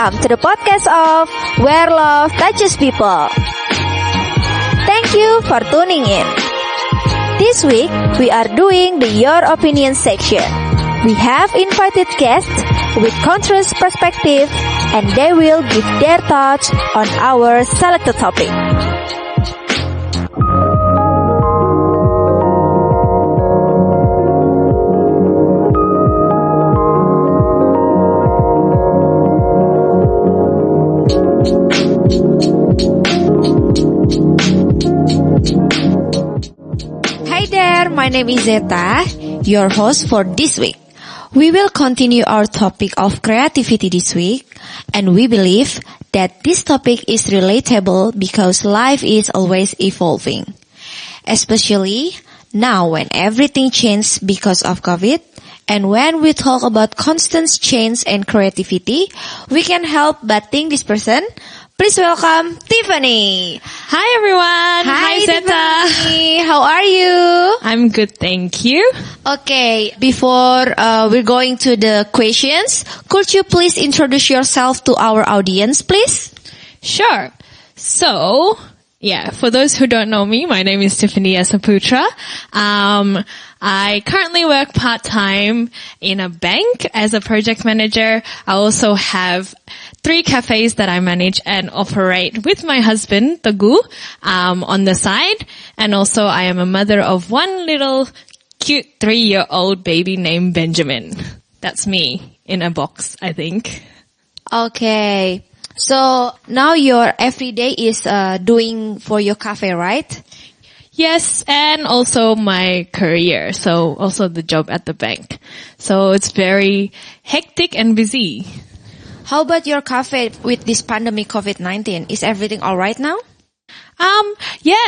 Welcome to the podcast of Where Love Touches People. Thank you for tuning in. This week, we are doing the Your Opinion section. We have invited guests with contrast perspective and they will give their thoughts on our selected topic. Hi there, my name is Zetta, your host for this week. We will continue our topic of creativity this week, and we believe that this topic is relatable because life is always evolving. Especially now when everything changed because of COVID, and when we talk about constant change and creativity, we can help but think this person. Please welcome Tiffanny. Hi everyone. Hi Zetta. Tiffanny. How are you? I'm good, thank you. Okay, before we're going to the questions, could you please introduce yourself to our audience, please? Sure. So, for those who don't know me, my name is Tiffanny Yasaputra. I currently work part-time in a bank as a project manager. I also have 3 cafes that I manage and operate with my husband, Tagu, on the side. And also I am a mother of one little cute 3-year-old baby named Benjamin. That's me in a box, I think. Okay. So now your everyday is doing for your cafe, right? Yes, and also my career, so also the job at the bank. So it's very hectic and busy. How about your cafe with this pandemic COVID-19? Is everything all right now?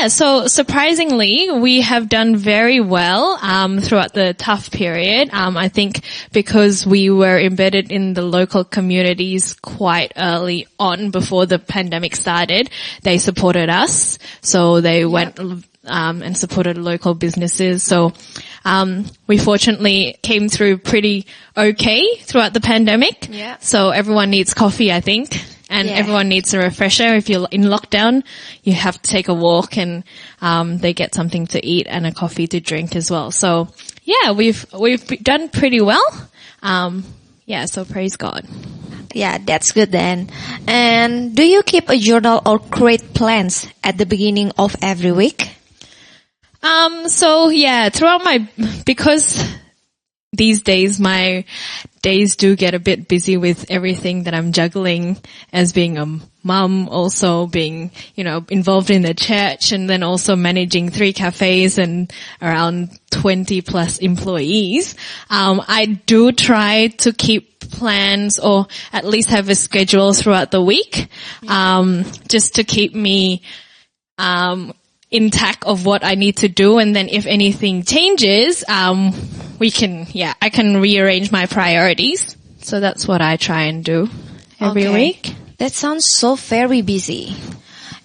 So surprisingly, we have done very well, throughout the tough period. I think because we were embedded in the local communities quite early on before the pandemic started, they supported us. So they went, and supported local businesses. So, we fortunately came through pretty okay throughout the pandemic. Yeah. So everyone needs coffee, I think. And everyone needs a refresher. If you're in lockdown, you have to take a walk and, they get something to eat and a coffee to drink as well. So we've done pretty well. So praise God. Yeah, that's good then. And do you keep a journal or create plans at the beginning of every week? Because these days my days do get a bit busy with everything that I'm juggling as being a mum, also being, involved in the church and then also managing 3 cafes and around 20 plus employees. I do try to keep plans or at least have a schedule throughout the week, just to keep me, intact of what I need to do, and then if anything changes, I can rearrange my priorities. So that's what I try and do every week. That sounds so very busy.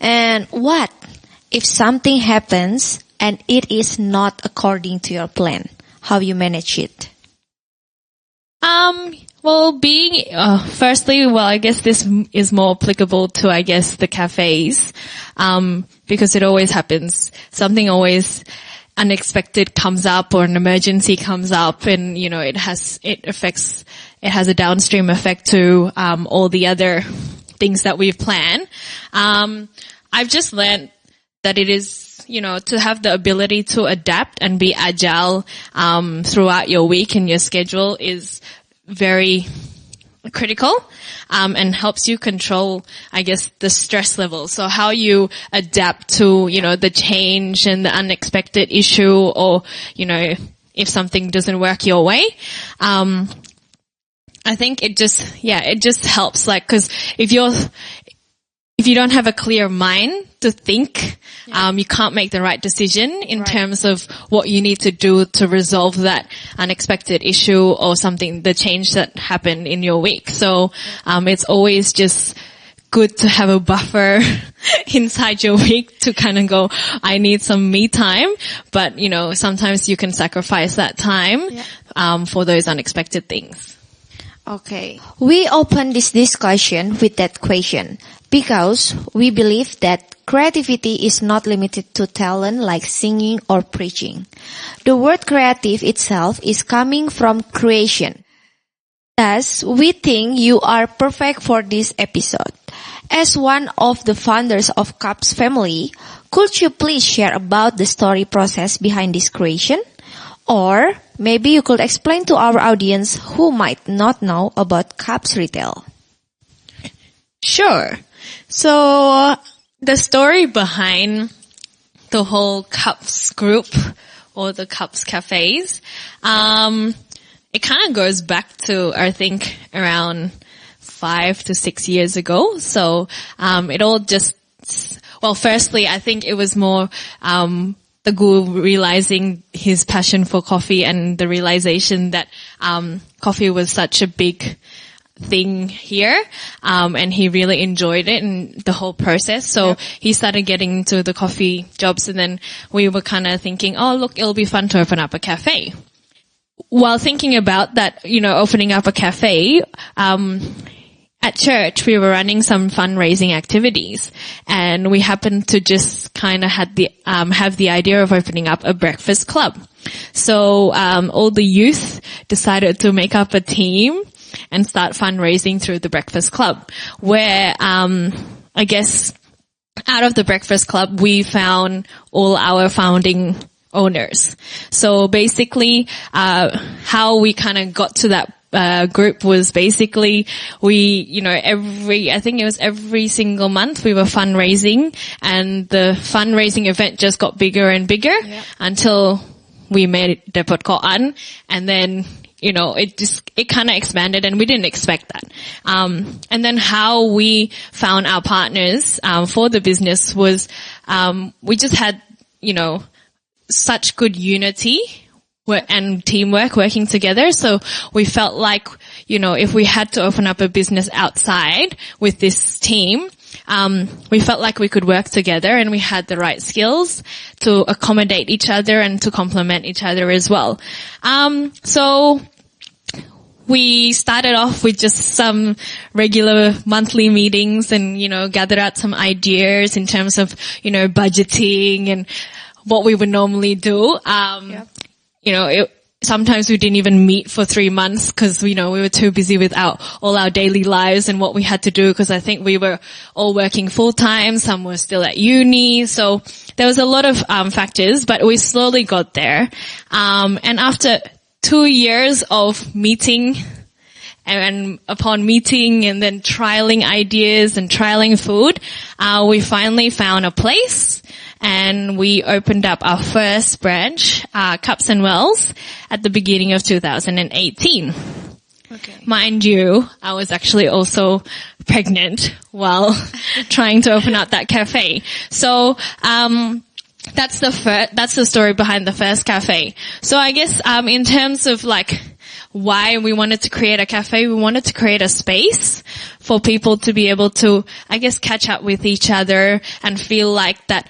And what if something happens and it is not according to your plan? How you manage it? I guess this is more applicable to, the cafes, because it always happens. Something always unexpected comes up or an emergency comes up and, it has a downstream effect to, all the other things that we've planned. I've just learned that it is, to have the ability to adapt and be agile, throughout your week and your schedule is very critical, and helps you control, the stress level. So how you adapt to, the change and the unexpected issue or, if something doesn't work your way. I think it just helps, cause if you don't have a clear mind to think, you can't make the right decision in terms of what you need to do to resolve that unexpected issue or something, the change that happened in your week. So, it's always just good to have a buffer inside your week to kind of go, I need some me time. But, sometimes you can sacrifice that time, for those unexpected things. Okay. We open this discussion with that question because we believe that creativity is not limited to talent like singing or preaching. The word creative itself is coming from creation. Thus, we think you are perfect for this episode. As one of the founders of Cups family, could you please share about the story process behind this creation? Or maybe you could explain to our audience who might not know about Cups retail. Sure. So the story behind the whole Cups group or the Cups cafes, it kind of goes back to, I think, around 5 to 6 years ago. So it all just, well, firstly, I think it was more the guru realizing his passion for coffee and the realization that coffee was such a big thing here, and he really enjoyed it and the whole process. So he started getting into the coffee jobs, and then we were kind of thinking, oh, look, it'll be fun to open up a cafe. While thinking about that, opening up a cafe, at church, we were running some fundraising activities, and we happened to just kind of have the idea of opening up a breakfast club. So all the youth decided to make up a team and start fundraising through the breakfast club, where I guess out of the breakfast club we found all our founding owners. So basically, how we kind of got to that group was basically I think it was every single month we were fundraising, and the fundraising event just got bigger and bigger until we made Depot Koan, and then it kind of expanded, and we didn't expect that. And then how we found our partners for the business was we just had such good unity and teamwork working together. So we felt like, if we had to open up a business outside with this team, we felt like we could work together, and we had the right skills to accommodate each other and to complement each other as well. So we started off with just some regular monthly meetings and, gathered out some ideas in terms of, budgeting and what we would normally do. Sometimes we didn't even meet for 3 months because, we were too busy with all our daily lives and what we had to do, because I think we were all working full time. Some were still at uni. So there was a lot of factors, but we slowly got there. And after 2 years of meeting, and upon meeting and then trialing ideas and trialing food, we finally found a place, and we opened up our first branch, Cups and Wells, at the beginning of 2018. Okay. Mind you, I was actually also pregnant while trying to open up that cafe. So, that's the story behind the first cafe. So I guess, in terms of why we wanted to create a cafe, we wanted to create a space for people to be able to, I guess, catch up with each other and feel like that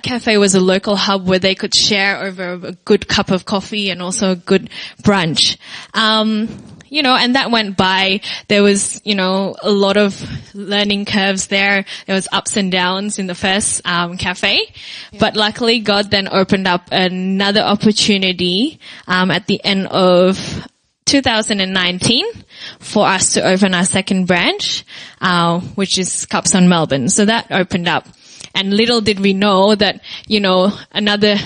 cafe was a local hub where they could share over a good cup of coffee and also a good brunch. And that went by. There was, a lot of learning curves there. There was ups and downs in the first cafe. Yeah. But luckily God then opened up another opportunity at the end of 2019 for us to open our second branch, which is Cups on Melbourne. So that opened up. And little did we know that, another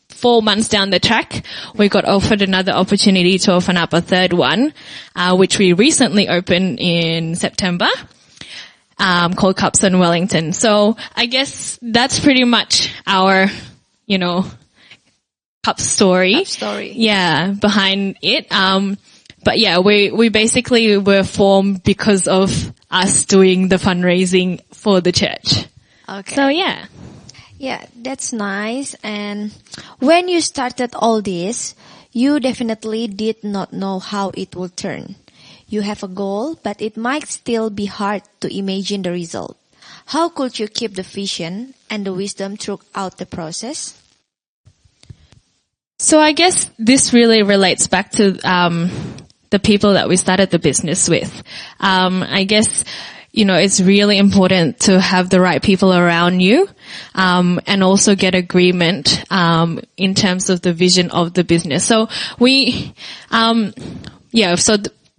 4 months down the track, we got offered another opportunity to open up a third one, which we recently opened in September, called Cups on Wellington. So I guess that's pretty much our, Cup story. Yeah, behind it. But yeah, we basically were formed because of us doing the fundraising for the church. Okay. So yeah. Yeah, that's nice. And when you started all this, you definitely did not know how it would turn. You have a goal, but it might still be hard to imagine the result. How could you keep the vision and the wisdom throughout the process? So I guess this really relates back to the people that we started the business with. I guess, it's really important to have the right people around you, and also get agreement, in terms of the vision of the business. So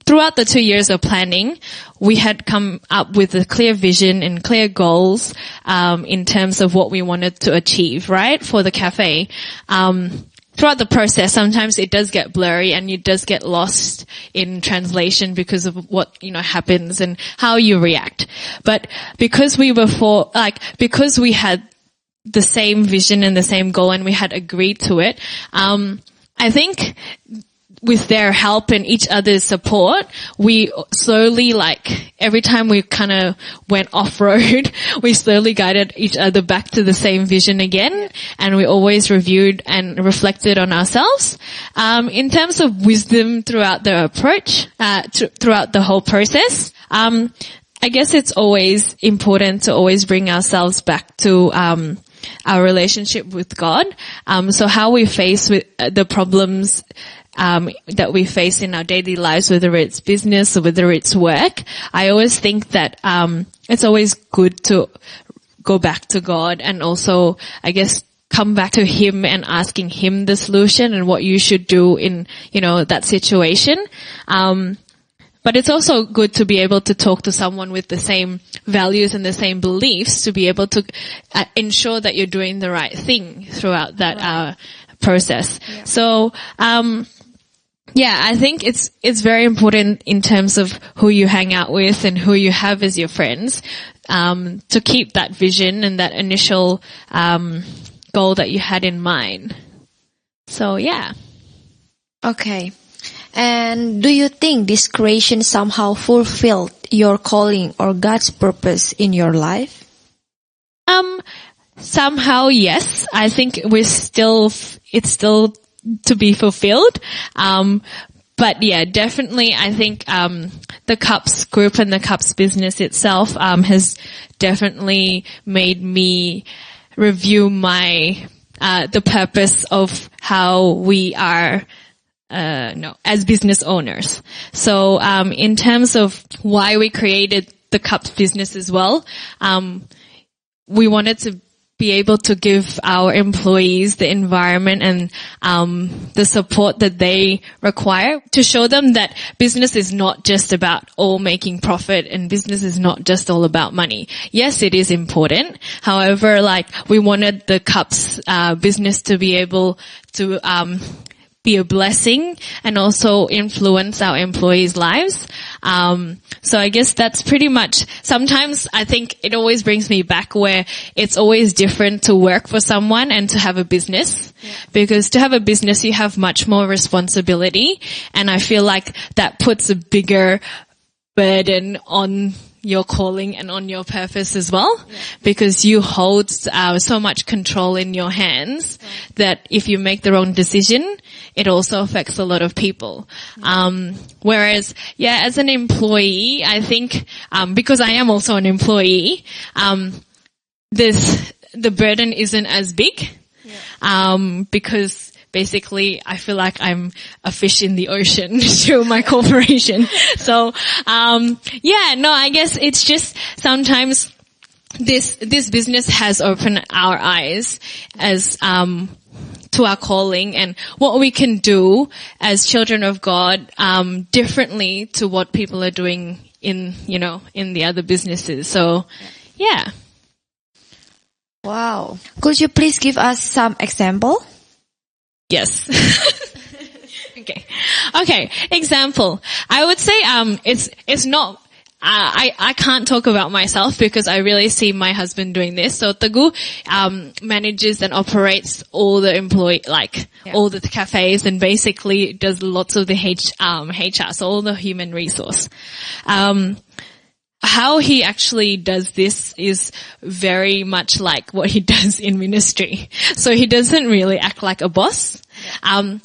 throughout the 2 years of planning, we had come up with a clear vision and clear goals, in terms of what we wanted to achieve, right, for the cafe. Throughout the process, sometimes it does get blurry and it does get lost in translation because of what, happens and how you react. But because we had the same vision and the same goal and we had agreed to it, I think with their help and each other's support, we slowly, every time we kind of went off-road, we slowly guided each other back to the same vision again, and we always reviewed and reflected on ourselves. In terms of wisdom throughout the approach, throughout the whole process, I guess it's always important to always bring ourselves back to, our relationship with God. So how we face with the problems that we face in our daily lives, whether it's business or whether it's work, I always think that it's always good to go back to God and also, I guess, come back to Him and asking Him the solution and what you should do in, that situation. But it's also good to be able to talk to someone with the same values and the same beliefs to be able to ensure that you're doing the right thing throughout that process. Yeah. So, I think it's very important in terms of who you hang out with and who you have as your friends, to keep that vision and that initial, goal that you had in mind. So, yeah. Okay. And do you think this creation somehow fulfilled your calling or God's purpose in your life? Somehow, yes. I think it's still to be fulfilled. But yeah, definitely I think, the Cups group and the Cups business itself, has definitely made me review the purpose of how we are, as business owners. So, in terms of why we created the Cups business as well, we wanted to be able to give our employees the environment and the support that they require to show them that business is not just about all making profit and business is not just all about money. Yes, it is important. However, we wanted the Cups business to be able to be a blessing and also influence our employees' lives. So I guess that's pretty much, sometimes I think it always brings me back where it's always different to work for someone and to have a business. Yeah. Because to have a business, you have much more responsibility. And I feel like that puts a bigger burden on your calling and on your purpose as well, because you hold so much control in your hands that if you make the wrong decision, it also affects a lot of people. Whereas, as an employee, I think, because I am also an employee, the burden isn't as big, because basically I feel like I'm a fish in the ocean through my corporation. So, I guess it's just sometimes this business has opened our eyes as, to our calling and what we can do as children of God, differently to what people are doing in the other businesses. So, yeah. Wow. Could you please give us some example? Yes. Okay. Example. I would say, it's not, I can't talk about myself because I really see my husband doing this. So Tagu, manages and operates all the all the cafes and basically does lots of the HR, so all the human resource. How he actually does this is very much like what he does in ministry. So he doesn't really act like a boss.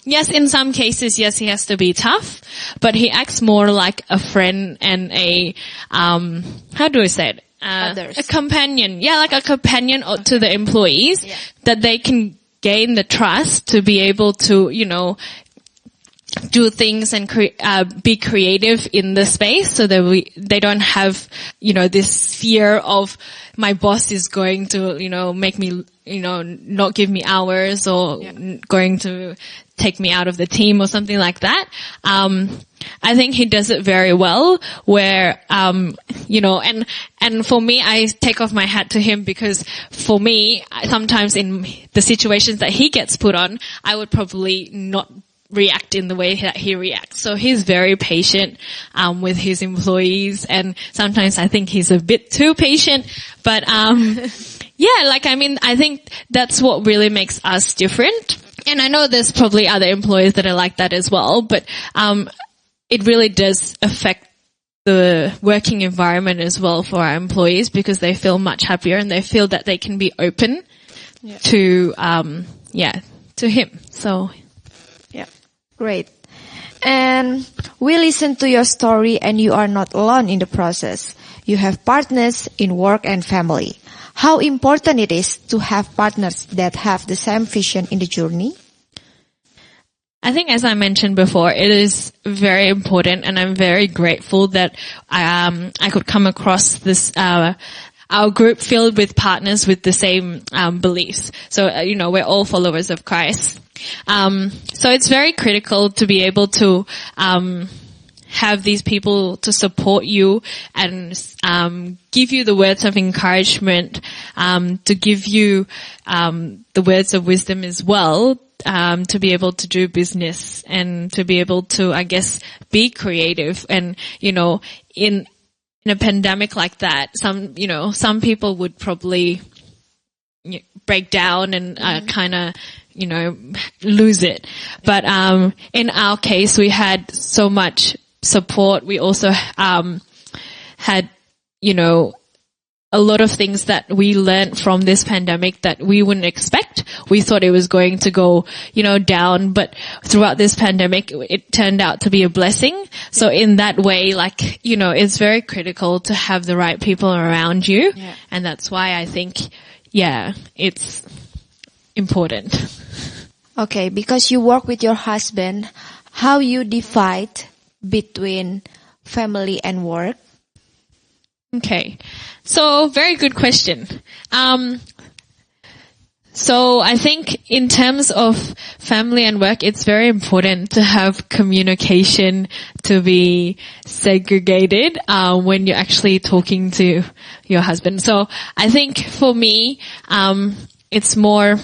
Yes, in some cases, yes, he has to be tough, but he acts more like a friend and a, how do I say it? A companion. Yeah, like a companion to the employees that they can gain the trust to be able to, do things and be creative in the space, so that they don't have, this fear of my boss is going to, make me, not give me hours or going to take me out of the team or something like that. I think he does it very well where, and for me, I take off my hat to him, because for me, sometimes in the situations that he gets put on, I would probably not react in the way that he reacts. So he's very patient, with his employees, and sometimes I think he's a bit too patient, but, I think that's what really makes us different. And I know there's probably other employees that are like that as well, but, it really does affect the working environment as well for our employees, because they feel much happier and they feel that they can be open to him. So, yeah, great. And we listened to your story, and you are not alone in the process. You have partners in work and family. How important it is to have partners that have the same vision in the journey? I think, as I mentioned before, it is very important, and I'm very grateful that I could come across this our group filled with partners with the same beliefs. So we're all followers of Christ. So it's very critical to be able to have these people to support you and give you the words of encouragement, to give you the words of wisdom as well, to be able to do business and to be able to, I guess, be creative. And, in a pandemic like that, some people would probably break down and kind of, lose it. But in our case, we had so much support. We also had, a lot of things that we learned from this pandemic that we wouldn't expect. We thought it was going to go, down, but throughout this pandemic, it turned out to be a blessing. So in that way, it's very critical to have the right people around you. Yeah. And that's why I think, it's important. Okay, because you work with your husband, how you divide between family and work? Okay. So, very good question. So I think in terms of family and work, it's very important to have communication to be segregated, when you're actually talking to your husband. So I think for me, it's more,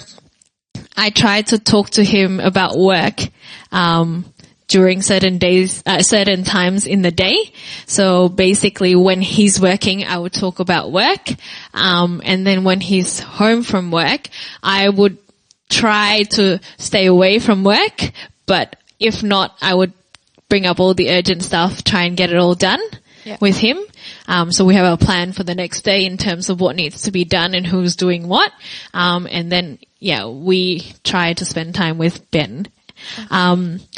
I try to talk to him about work, during certain days, certain times in the day. So basically when he's working, I would talk about work. And then when he's home from work, I would try to stay away from work. But if not, I would bring up all the urgent stuff, try and get it all done with him. So we have a plan for the next day in terms of what needs to be done and who's doing what. And then, we try to spend time with Ben.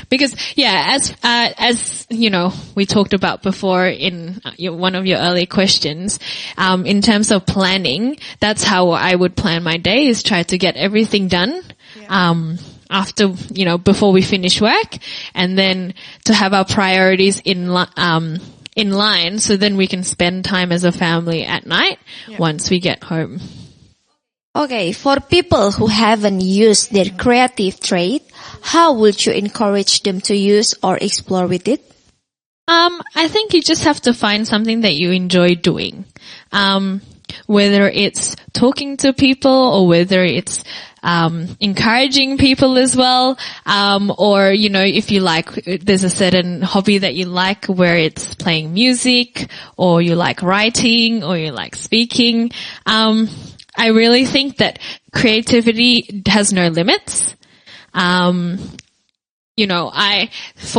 Because as we talked about before in one of your earlier questions, in terms of planning, that's how I would plan my day, is try to get everything done, after, before we finish work, and then to have our priorities in line, so then we can spend time as a family at night once we get home. Okay, for people who haven't used their creative trait, how would you encourage them to use or explore with it? I think you just have to find something that you enjoy doing. Whether it's talking to people or whether it's encouraging people as well, or if you like, there's a certain hobby that you like where it's playing music, or you like writing, or you like speaking. I really think that creativity has no limits. For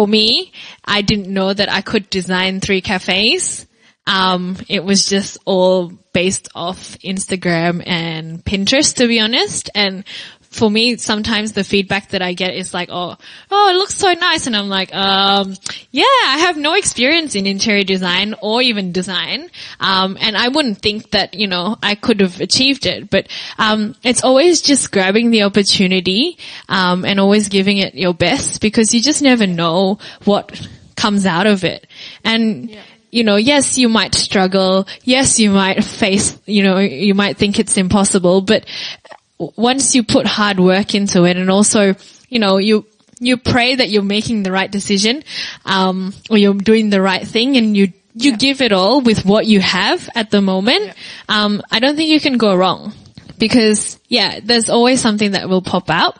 me, I didn't know that I could design 3 cafes. It was just all based off Instagram and Pinterest, to be honest. And for me, sometimes the feedback that I get is like, oh, it looks so nice. And I'm like, yeah, I have no experience in interior design or even design. And I wouldn't think that, I could have achieved it. But, it's always just grabbing the opportunity, and always giving it your best, because you just never know what comes out of it. And, yes, you might struggle. Yes, you might face, you might think it's impossible, but once you put hard work into it, and also, you pray that you're making the right decision, or you're doing the right thing, and you give it all with what you have at the moment, I don't think you can go wrong. Because, there's always something that will pop out.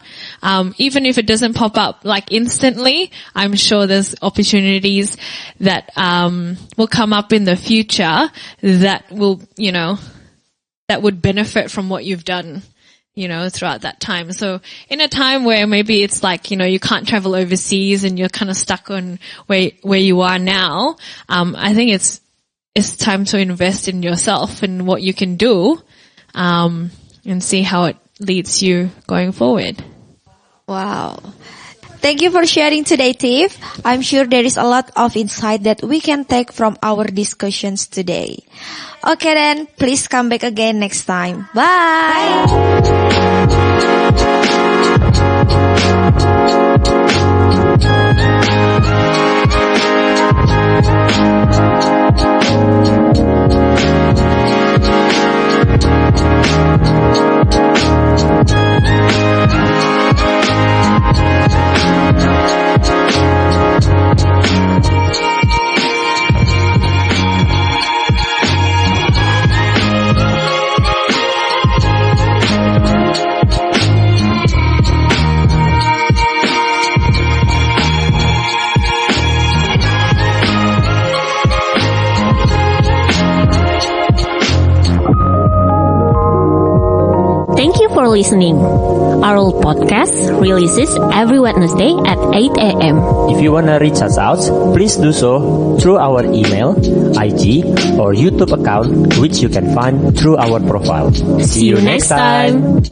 Even if it doesn't pop up like instantly, I'm sure there's opportunities that, will come up in the future that will, that would benefit from what you've done, throughout that time. So in a time where maybe it's like, you can't travel overseas and you're kind of stuck on where you are now, I think it's time to invest in yourself and what you can do, and see how it leads you going forward. Wow. Thank you for sharing today, Tiff. I'm sure there is a lot of insight that we can take from our discussions today. Okay then, please come back again next time. Bye. Thank you for listening. Our podcast releases every Wednesday at 8 a.m. If you want to reach us out, please do so through our email, IG, or YouTube account, which you can find through our profile. See you next time.